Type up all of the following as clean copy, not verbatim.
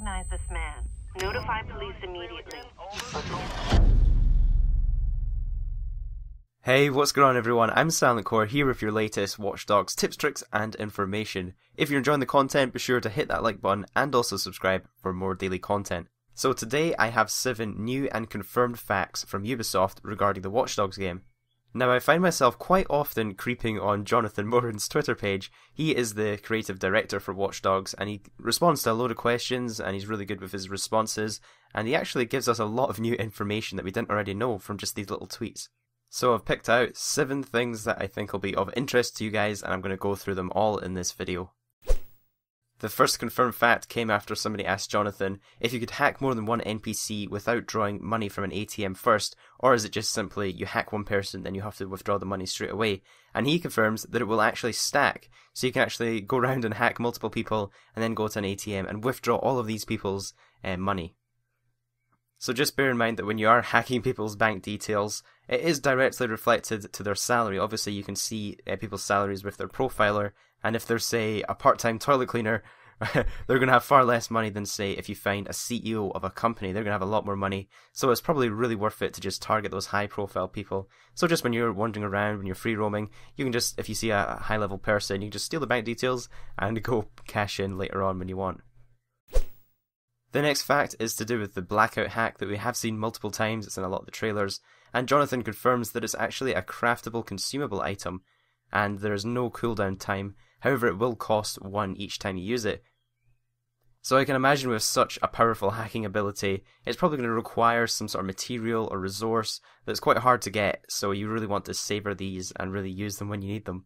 recognize this man. Notify police immediately. Hey, what's going on everyone? I'm Silent Core here with your latest Watch Dogs tips, tricks and information. If you're enjoying the content, be sure to hit that like button and also subscribe for more daily content. So today I have 7 new and confirmed facts from Ubisoft regarding the Watch Dogs game. Now I find myself quite often creeping on Jonathan Morin's Twitter page. He is the creative director for Watch Dogs and he responds to a load of questions and he's really good with his responses, and he actually gives us a lot of new information that we didn't already know from just these little tweets. So I've picked out 7 things that I think will be of interest to you guys, and I'm going to go through them all in this video. The first confirmed fact came after somebody asked Jonathan if you could hack more than one NPC without drawing money from an ATM first, or is it just simply you hack one person then you have to withdraw the money straight away? And he confirms that it will actually stack, so you can actually go around and hack multiple people and then go to an ATM and withdraw all of these people's money. So just bear in mind that when you are hacking people's bank details, it is directly reflected to their salary. Obviously you can see people's salaries with their profiler, and if they're, say, a part-time toilet cleaner, they're going to have far less money than, say, if you find a CEO of a company. They're going to have a lot more money, so it's probably really worth it to just target those high-profile people. So just when you're wandering around, when you're free roaming, you can just, if you see a high-level person, you can just steal the bank details and go cash in later on when you want. The next fact is to do with the Blackout Hack that we have seen multiple times. It's in a lot of the trailers, and Jonathan confirms that it's actually a craftable consumable item, and there is no cooldown time. However, it will cost 1 each time you use it. So I can imagine with such a powerful hacking ability, it's probably going to require some sort of material or resource that's quite hard to get, so you really want to savour these and really use them when you need them.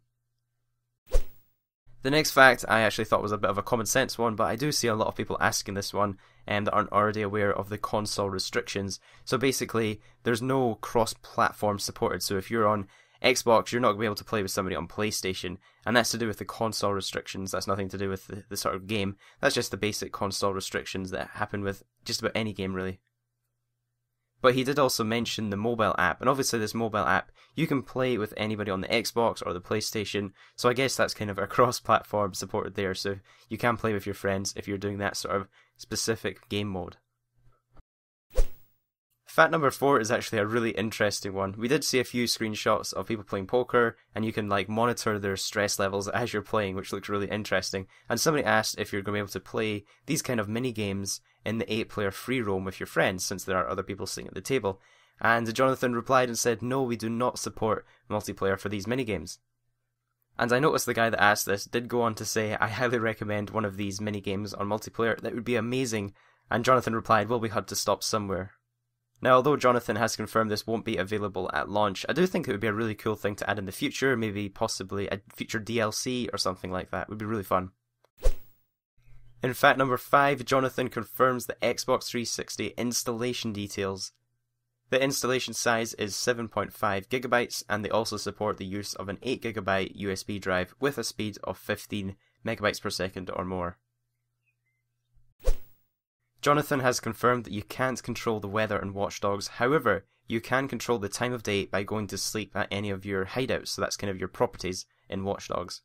The next fact I actually thought was a bit of a common sense one, but I do see a lot of people asking this one that aren't already aware of the console restrictions. So basically, there's no cross-platform supported, so if you're on Xbox, you're not going to be able to play with somebody on PlayStation, and that's to do with the console restrictions. That's nothing to do with the sort of game. That's just the basic console restrictions that happen with just about any game, really. But he did also mention the mobile app, and obviously this mobile app, you can play with anybody on the Xbox or the PlayStation, so I guess that's kind of a cross-platform supported there, so you can play with your friends if you're doing that sort of specific game mode. Fact number 4 is actually a really interesting one. We did see a few screenshots of people playing poker, and you can monitor their stress levels as you're playing, which looks really interesting. And somebody asked if you're going to be able to play these kind of mini games in the 8-player free roam with your friends, since there are other people sitting at the table. And Jonathan replied and said, no, we do not support multiplayer for these mini games. And I noticed the guy that asked this did go on to say, I highly recommend one of these mini games on multiplayer. That would be amazing. And Jonathan replied, well, we had to stop somewhere. Now, although Jonathan has confirmed this won't be available at launch, I do think it would be a really cool thing to add in the future, maybe possibly a future DLC or something like that. It would be really fun. In fact number 5, Jonathan confirms the Xbox 360 installation details. The installation size is 7.5 gigabytes, and they also support the use of an 8 gigabyte USB drive with a speed of 15 megabytes per second or more. Jonathan has confirmed that you can't control the weather in Watch Dogs. However, you can control the time of day by going to sleep at any of your hideouts, so that's kind of your properties in Watch Dogs.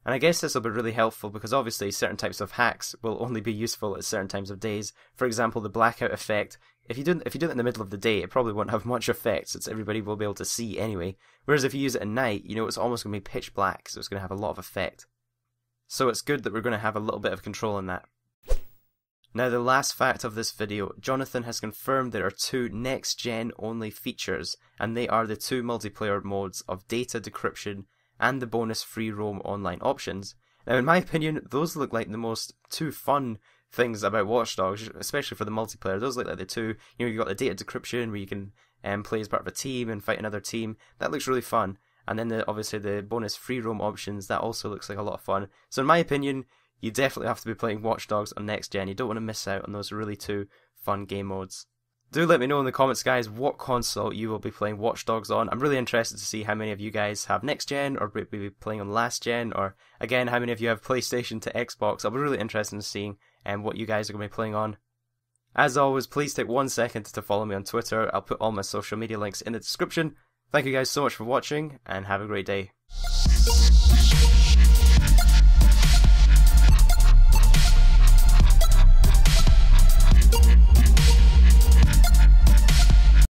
And I guess this will be really helpful because obviously certain types of hacks will only be useful at certain times of days. For example, the blackout effect, if you do it in the middle of the day, it probably won't have much effect since everybody will be able to see anyway. Whereas if you use it at night, it's almost going to be pitch black, so it's going to have a lot of effect. So it's good that we're going to have a little bit of control in that. Now the last fact of this video, Jonathan has confirmed there are 2 next-gen only features, and they are the 2 multiplayer modes of data decryption and the bonus free roam online options. Now in my opinion, those look like the most 2 fun things about Watch Dogs, especially for the multiplayer. Those look like the 2, you've got the data decryption where you can play as part of a team and fight another team. That looks really fun. And then obviously the bonus free roam options, that also looks like a lot of fun. So in my opinion, you definitely have to be playing Watch Dogs on next gen. You don't want to miss out on those really 2 fun game modes. Do let me know in the comments, guys, what console you will be playing Watch Dogs on. I'm really interested to see how many of you guys have next gen or will be playing on last gen, or again, how many of you have PlayStation to Xbox. I'll be really interested in seeing what you guys are going to be playing on. As always, please take 1 second to follow me on Twitter. I'll put all my social media links in the description. Thank you guys so much for watching, and have a great day.